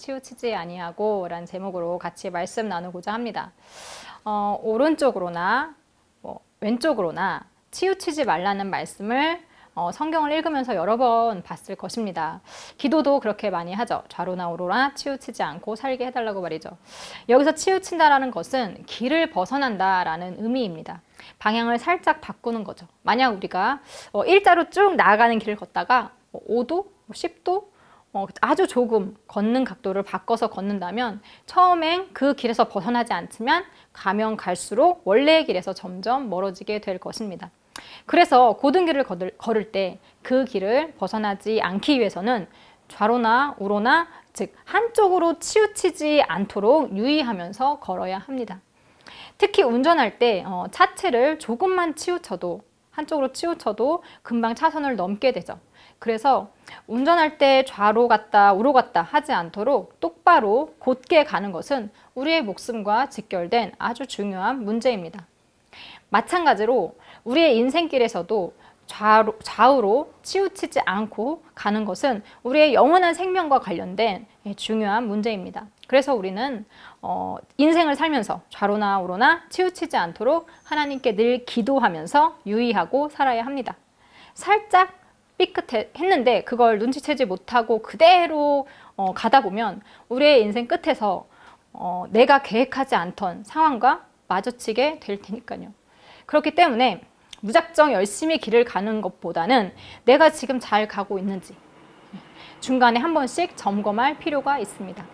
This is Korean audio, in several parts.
치우치지 아니하고 라는 제목으로 같이 말씀 나누고자 합니다. 오른쪽으로나 왼쪽으로나 치우치지 말라는 말씀을 성경을 읽으면서 여러 번 봤을 것입니다. 기도도 그렇게 많이 하죠. 좌로나 우로나 치우치지 않고 살게 해달라고 말이죠. 여기서 치우친다라는 것은 길을 벗어난다라는 의미입니다. 방향을 살짝 바꾸는 거죠. 만약 우리가 일자로 쭉 나아가는 길을 걷다가 5도, 10도 아주 조금 걷는 각도를 바꿔서 걷는다면 처음엔 그 길에서 벗어나지 않지만 가면 갈수록 원래의 길에서 점점 멀어지게 될 것입니다. 그래서 고등길을 걸을 때 그 길을 벗어나지 않기 위해서는 좌로나 우로나 즉 한쪽으로 치우치지 않도록 유의하면서 걸어야 합니다. 특히 운전할 때 차체를 조금만 치우쳐도 한쪽으로 치우쳐도 금방 차선을 넘게 되죠. 그래서 운전할 때 좌로 갔다 우로 갔다 하지 않도록 똑바로 곧게 가는 것은 우리의 목숨과 직결된 아주 중요한 문제입니다. 마찬가지로 우리의 인생길에서도 좌우로 치우치지 않고 가는 것은 우리의 영원한 생명과 관련된 중요한 문제입니다. 그래서 우리는 인생을 살면서 좌로나 우로나 치우치지 않도록 하나님께 늘 기도하면서 유의하고 살아야 합니다. 살짝 삐끗했는데 그걸 눈치채지 못하고 그대로 가다 보면 우리의 인생 끝에서 내가 계획하지 않던 상황과 마주치게 될 테니까요. 그렇기 때문에 무작정 열심히 길을 가는 것보다는 내가 지금 잘 가고 있는지 중간에 한 번씩 점검할 필요가 있습니다.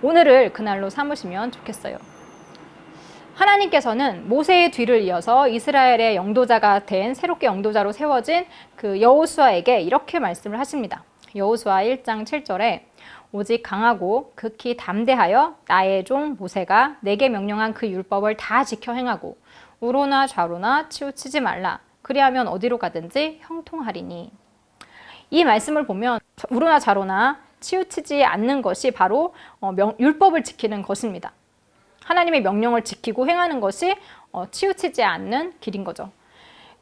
오늘을 그날로 삼으시면 좋겠어요. 하나님께서는 모세의 뒤를 이어서 이스라엘의 영도자가 된 새롭게 영도자로 세워진 그 여호수아에게 이렇게 말씀을 하십니다. 여호수아 1장 7절에 오직 강하고 극히 담대하여 나의 종 모세가 내게 명령한 그 율법을 다 지켜 행하고 우로나 좌로나 치우치지 말라. 그리하면 어디로 가든지 형통하리니. 이 말씀을 보면 우로나 좌로나 치우치지 않는 것이 바로 율법을 지키는 것입니다. 하나님의 명령을 지키고 행하는 것이 치우치지 않는 길인 거죠.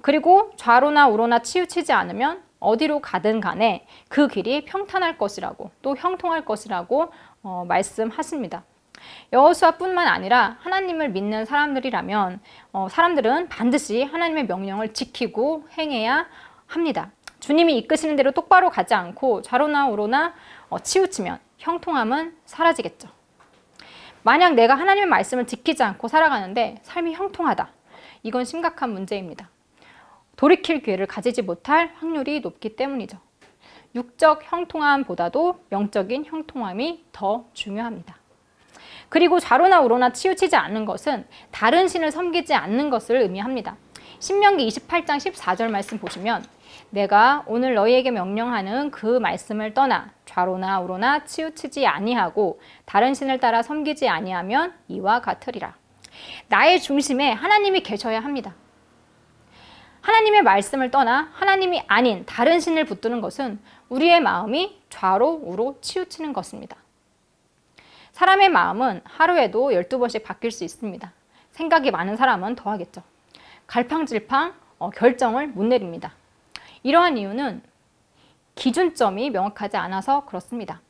그리고 좌로나 우로나 치우치지 않으면 어디로 가든 간에 그 길이 평탄할 것이라고 또 형통할 것이라고 말씀하십니다. 여호수아뿐만 아니라 하나님을 믿는 사람들이라면 사람들은 반드시 하나님의 명령을 지키고 행해야 합니다. 주님이 이끄시는 대로 똑바로 가지 않고 좌로나 우로나 치우치면 형통함은 사라지겠죠. 만약 내가 하나님의 말씀을 지키지 않고 살아가는데 삶이 형통하다. 이건 심각한 문제입니다. 돌이킬 기회를 가지지 못할 확률이 높기 때문이죠. 육적 형통함보다도 영적인 형통함이 더 중요합니다. 그리고 좌로나 우로나 치우치지 않는 것은 다른 신을 섬기지 않는 것을 의미합니다. 신명기 28장 14절 말씀 보시면 내가 오늘 너희에게 명령하는 그 말씀을 떠나 좌로나 우로나 치우치지 아니하고 다른 신을 따라 섬기지 아니하면 이와 같으리라. 나의 중심에 하나님이 계셔야 합니다. 하나님의 말씀을 떠나 하나님이 아닌 다른 신을 붙드는 것은 우리의 마음이 좌로 우로 치우치는 것입니다. 사람의 마음은 하루에도 12번씩 바뀔 수 있습니다. 생각이 많은 사람은 더 하겠죠. 갈팡질팡 결정을 못 내립니다. 이러한 이유는 기준점이 명확하지 않아서 그렇습니다.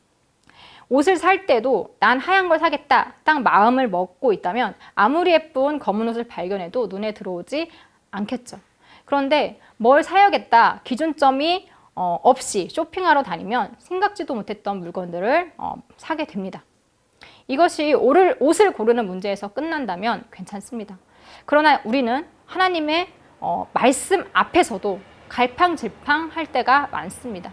옷을 살 때도 난 하얀 걸 사겠다 딱 마음을 먹고 있다면 아무리 예쁜 검은 옷을 발견해도 눈에 들어오지 않겠죠. 그런데 뭘 사야겠다 기준점이 없이 쇼핑하러 다니면 생각지도 못했던 물건들을 사게 됩니다. 이것이 옷을 고르는 문제에서 끝난다면 괜찮습니다. 그러나 우리는 하나님의 말씀 앞에서도 갈팡질팡 할 때가 많습니다.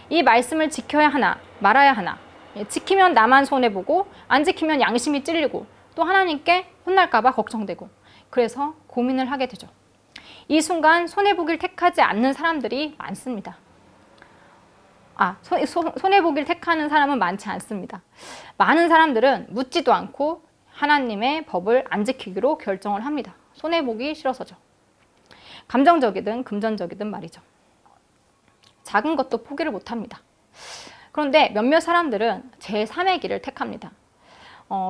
이 말씀을 지켜야 하나 말아야 하나, 지키면 나만 손해보고 안 지키면 양심이 찔리고 또 하나님께 혼날까 봐 걱정되고 그래서 고민을 하게 되죠. 이 순간 손해보기를 택하지 않는 사람들이 많습니다. 손해보기를 택하는 사람은 많지 않습니다. 많은 사람들은 묻지도 않고 하나님의 법을 안 지키기로 결정을 합니다. 손해보기 싫어서죠. 감정적이든 금전적이든 말이죠. 작은 것도 포기를 못합니다. 그런데 몇몇 사람들은 제3의 길을 택합니다.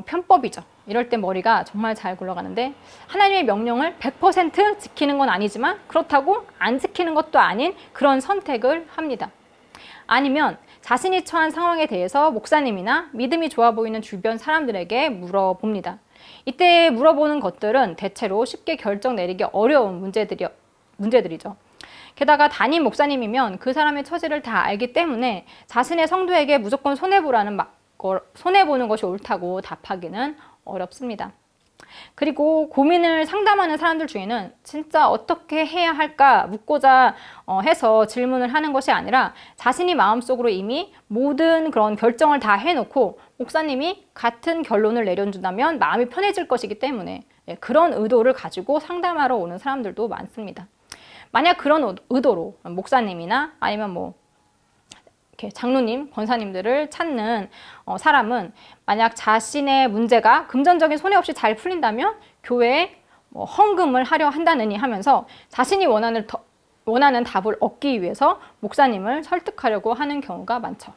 편법이죠. 이럴 때 머리가 정말 잘 굴러가는데 하나님의 명령을 100% 지키는 건 아니지만 그렇다고 안 지키는 것도 아닌 그런 선택을 합니다. 아니면 자신이 처한 상황에 대해서 목사님이나 믿음이 좋아 보이는 주변 사람들에게 물어봅니다. 이때 물어보는 것들은 대체로 쉽게 결정 내리기 어려운 문제들이죠. 게다가 담임 목사님이면 그 사람의 처지를 다 알기 때문에 자신의 성도에게 무조건 손해보는 것이 옳다고 답하기는 어렵습니다. 그리고 고민을 상담하는 사람들 중에는 진짜 어떻게 해야 할까 묻고자 해서 질문을 하는 것이 아니라 자신이 마음속으로 이미 모든 그런 결정을 다 해놓고 목사님이 같은 결론을 내려준다면 마음이 편해질 것이기 때문에 그런 의도를 가지고 상담하러 오는 사람들도 많습니다. 만약 그런 의도로 목사님이나 아니면 이렇게 장로님, 권사님들을 찾는 사람은 만약 자신의 문제가 금전적인 손해 없이 잘 풀린다면 교회에 헌금을 하려 한다느니 하면서 자신이 원하는 답을 얻기 위해서 목사님을 설득하려고 하는 경우가 많죠.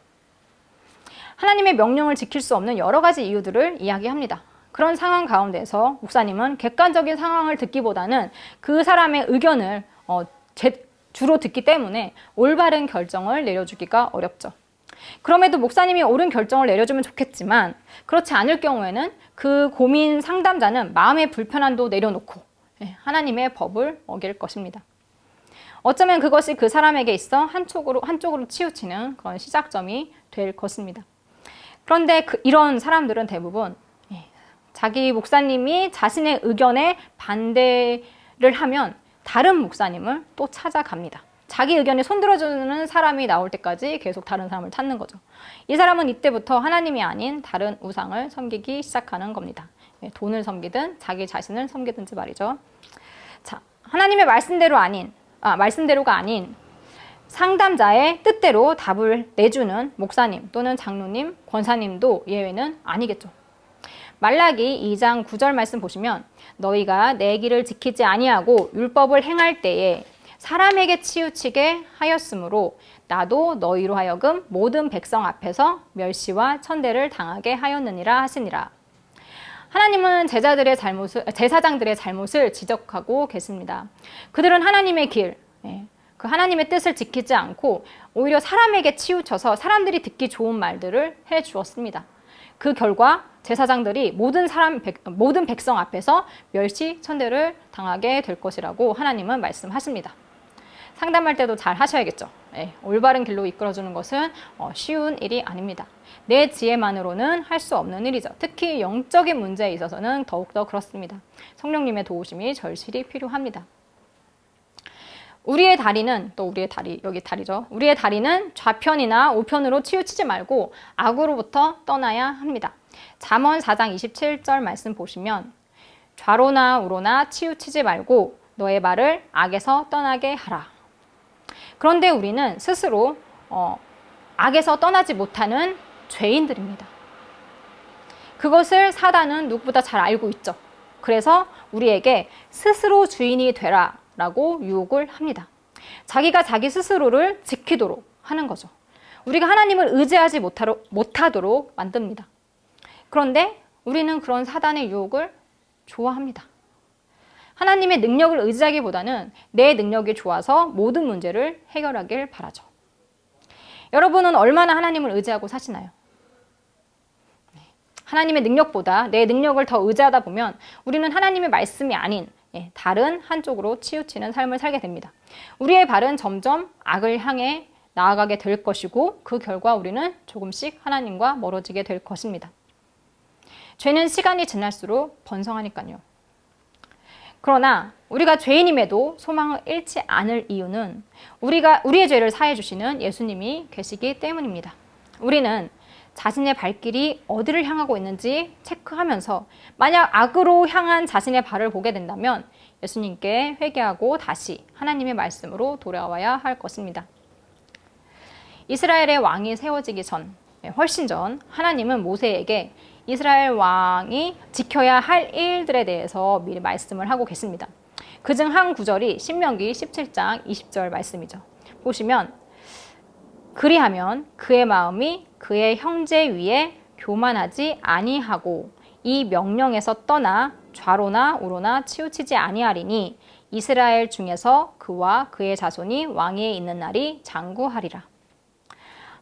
하나님의 명령을 지킬 수 없는 여러 가지 이유들을 이야기합니다. 그런 상황 가운데서 목사님은 객관적인 상황을 듣기보다는 그 사람의 의견을 주로 듣기 때문에 올바른 결정을 내려주기가 어렵죠. 그럼에도 목사님이 옳은 결정을 내려주면 좋겠지만 그렇지 않을 경우에는 그 고민 상담자는 마음의 불편함도 내려놓고 하나님의 법을 어길 것입니다. 어쩌면 그것이 그 사람에게 있어 한쪽으로 치우치는 그런 시작점이 될 것입니다. 그런데 이런 사람들은 대부분 자기 목사님이 자신의 의견에 반대를 하면 다른 목사님을 또 찾아갑니다. 자기 의견에 손들어주는 사람이 나올 때까지 계속 다른 사람을 찾는 거죠. 이 사람은 이때부터 하나님이 아닌 다른 우상을 섬기기 시작하는 겁니다. 돈을 섬기든 자기 자신을 섬기든지 말이죠. 자, 하나님의 말씀대로가 아닌 상담자의 뜻대로 답을 내주는 목사님 또는 장로님, 권사님도 예외는 아니겠죠. 말라기 2장 9절 말씀 보시면 너희가 내 길을 지키지 아니하고 율법을 행할 때에 사람에게 치우치게 하였으므로 나도 너희로 하여금 모든 백성 앞에서 멸시와 천대를 당하게 하였느니라 하시니라. 하나님은 제사장들의 잘못을 지적하고 계십니다. 그들은 하나님의 길, 그 하나님의 뜻을 지키지 않고 오히려 사람에게 치우쳐서 사람들이 듣기 좋은 말들을 해 주었습니다. 그 결과 제사장들이 모든 백성 앞에서 멸시 천대를 당하게 될 것이라고 하나님은 말씀하십니다. 상담할 때도 잘 하셔야겠죠. 올바른 길로 이끌어주는 것은 쉬운 일이 아닙니다. 내 지혜만으로는 할 수 없는 일이죠. 특히 영적인 문제에 있어서는 더욱더 그렇습니다. 성령님의 도우심이 절실히 필요합니다. 우리의 다리는 여기 다리죠. 우리의 다리는 좌편이나 우편으로 치우치지 말고 악으로부터 떠나야 합니다. 잠언 4장 27절 말씀 보시면 좌로나 우로나 치우치지 말고 너의 발을 악에서 떠나게 하라. 그런데 우리는 스스로 악에서 떠나지 못하는 죄인들입니다. 그것을 사단은 누구보다 잘 알고 있죠. 그래서 우리에게 스스로 주인이 되라 라고 유혹을 합니다. 자기가 자기 스스로를 지키도록 하는 거죠. 우리가 하나님을 의지하지 못하도록 만듭니다. 그런데 우리는 그런 사단의 유혹을 좋아합니다. 하나님의 능력을 의지하기보다는 내 능력이 좋아서 모든 문제를 해결하길 바라죠. 여러분은 얼마나 하나님을 의지하고 사시나요? 하나님의 능력보다 내 능력을 더 의지하다 보면 우리는 하나님의 말씀이 아닌 다른 한쪽으로 치우치는 삶을 살게 됩니다. 우리의 발은 점점 악을 향해 나아가게 될 것이고 그 결과 우리는 조금씩 하나님과 멀어지게 될 것입니다. 죄는 시간이 지날수록 번성하니까요. 그러나 우리가 죄인임에도 소망을 잃지 않을 이유는 우리의 죄를 사해 주시는 예수님이 계시기 때문입니다. 우리는 자신의 발길이 어디를 향하고 있는지 체크하면서 만약 악으로 향한 자신의 발을 보게 된다면 예수님께 회개하고 다시 하나님의 말씀으로 돌아와야 할 것입니다. 이스라엘의 왕이 세워지기 전, 훨씬 전 하나님은 모세에게 이스라엘 왕이 지켜야 할 일들에 대해서 미리 말씀을 하고 계십니다. 그중 한 구절이 신명기 17장 20절 말씀이죠. 보시면 그리하면 그의 마음이 그의 형제 위에 교만하지 아니하고 이 명령에서 떠나 좌로나 우로나 치우치지 아니하리니 이스라엘 중에서 그와 그의 자손이 왕위에 있는 날이 장구하리라.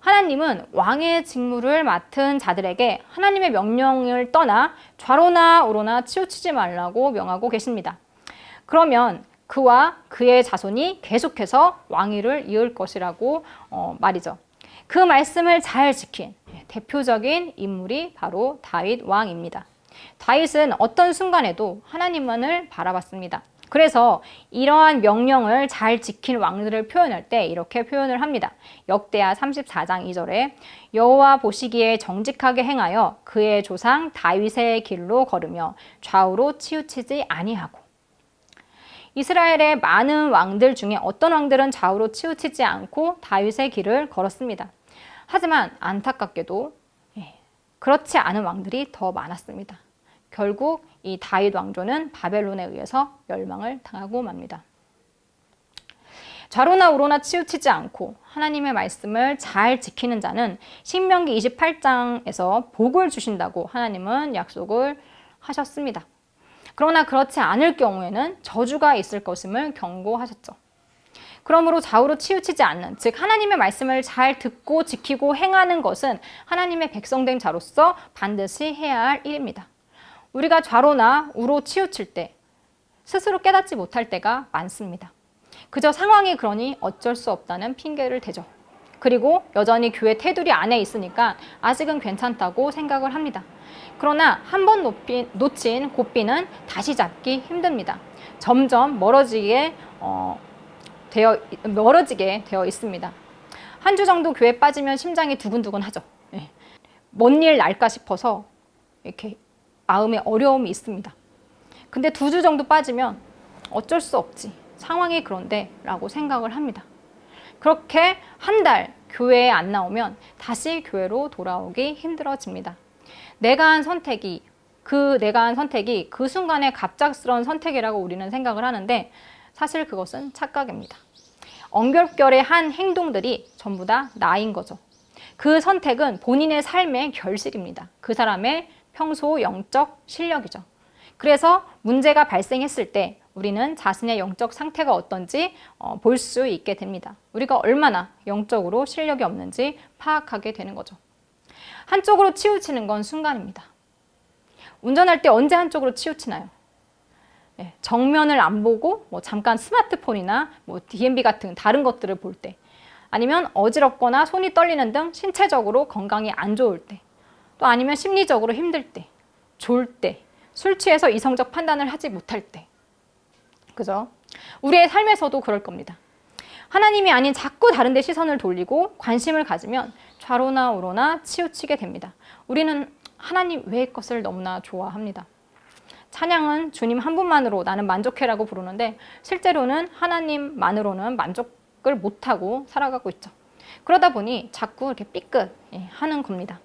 하나님은 왕의 직무를 맡은 자들에게 하나님의 명령을 떠나 좌로나 우로나 치우치지 말라고 명하고 계십니다. 그러면 그와 그의 자손이 계속해서 왕위를 이을 것이라고 말이죠. 그 말씀을 잘 지킨 대표적인 인물이 바로 다윗 왕입니다. 다윗은 어떤 순간에도 하나님만을 바라봤습니다. 그래서 이러한 명령을 잘 지킨 왕들을 표현할 때 이렇게 표현을 합니다. 역대하 34장 2절에 여호와 보시기에 정직하게 행하여 그의 조상 다윗의 길로 걸으며 좌우로 치우치지 아니하고. 이스라엘의 많은 왕들 중에 어떤 왕들은 좌우로 치우치지 않고 다윗의 길을 걸었습니다. 하지만 안타깝게도 그렇지 않은 왕들이 더 많았습니다. 결국 이 다윗 왕조는 바벨론에 의해서 멸망을 당하고 맙니다. 좌로나 우로나 치우치지 않고 하나님의 말씀을 잘 지키는 자는 신명기 28장에서 복을 주신다고 하나님은 약속을 하셨습니다. 그러나 그렇지 않을 경우에는 저주가 있을 것임을 경고하셨죠. 그러므로 좌우로 치우치지 않는, 즉 하나님의 말씀을 잘 듣고 지키고 행하는 것은 하나님의 백성된 자로서 반드시 해야 할 일입니다. 우리가 좌로나 우로 치우칠 때 스스로 깨닫지 못할 때가 많습니다. 그저 상황이 그러니 어쩔 수 없다는 핑계를 대죠. 그리고 여전히 교회 테두리 안에 있으니까 아직은 괜찮다고 생각을 합니다. 그러나 한 번 놓친 고삐는 다시 잡기 힘듭니다. 점점 멀어지게 되어 있습니다. 한 주 정도 교회 빠지면 심장이 두근두근 하죠. 뭔 일 날까 싶어서 이렇게 마음에 어려움이 있습니다. 근데 2주 정도 빠지면 어쩔 수 없지. 상황이 그런데 라고 생각을 합니다. 그렇게 한 달 교회에 안 나오면 다시 교회로 돌아오기 힘들어집니다. 내가 한 선택이 그 순간의 갑작스러운 선택이라고 우리는 생각을 하는데 사실 그것은 착각입니다. 엉겹결의 한 행동들이 전부 다 나인 거죠. 그 선택은 본인의 삶의 결실입니다. 그 사람의 평소 영적 실력이죠. 그래서 문제가 발생했을 때 우리는 자신의 영적 상태가 어떤지 볼 수 있게 됩니다. 우리가 얼마나 영적으로 실력이 없는지 파악하게 되는 거죠. 한쪽으로 치우치는 건 순간입니다. 운전할 때 언제 한쪽으로 치우치나요? 정면을 안 보고 잠깐 스마트폰이나 DMB 같은 다른 것들을 볼 때, 아니면 어지럽거나 손이 떨리는 등 신체적으로 건강이 안 좋을 때, 또 아니면 심리적으로 힘들 때, 졸 때, 술 취해서 이성적 판단을 하지 못할 때. 그죠? 우리의 삶에서도 그럴 겁니다. 하나님이 아닌 자꾸 다른 데 시선을 돌리고 관심을 가지면 좌로나 우로나 치우치게 됩니다. 우리는 하나님 외의 것을 너무나 좋아합니다. 찬양은 주님 한 분만으로 나는 만족해라고 부르는데 실제로는 하나님만으로는 만족을 못하고 살아가고 있죠. 그러다 보니 자꾸 이렇게 삐끗 하는 겁니다.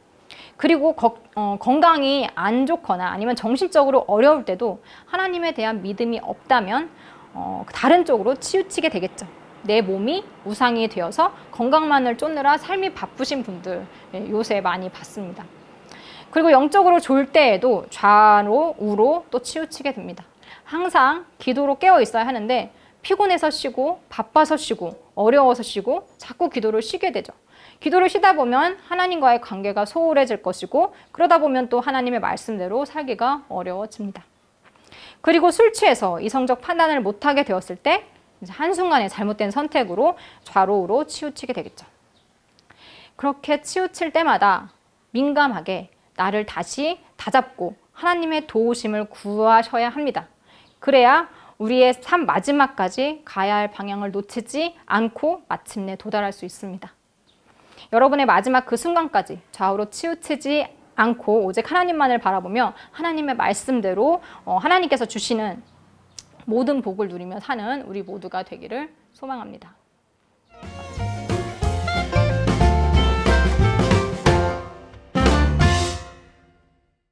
그리고 건강이 안 좋거나 아니면 정신적으로 어려울 때도 하나님에 대한 믿음이 없다면 다른 쪽으로 치우치게 되겠죠. 내 몸이 우상이 되어서 건강만을 쫓느라 삶이 바쁘신 분들 요새 많이 봤습니다. 그리고 영적으로 졸 때에도 좌로 우로 또 치우치게 됩니다. 항상 기도로 깨어 있어야 하는데 피곤해서 쉬고 바빠서 쉬고 어려워서 쉬고 자꾸 기도를 쉬게 되죠. 기도를 쉬다 보면 하나님과의 관계가 소홀해질 것이고 그러다 보면 또 하나님의 말씀대로 살기가 어려워집니다. 그리고 술 취해서 이성적 판단을 못하게 되었을 때 이제 한순간에 잘못된 선택으로 좌로 우로 치우치게 되겠죠. 그렇게 치우칠 때마다 민감하게 나를 다시 다잡고 하나님의 도우심을 구하셔야 합니다. 그래야 우리의 삶 마지막까지 가야 할 방향을 놓치지 않고 마침내 도달할 수 있습니다. 여러분의 마지막 그 순간까지 좌우로 치우치지 않고 오직 하나님만을 바라보며 하나님의 말씀대로 하나님께서 주시는 모든 복을 누리며 사는 우리 모두가 되기를 소망합니다.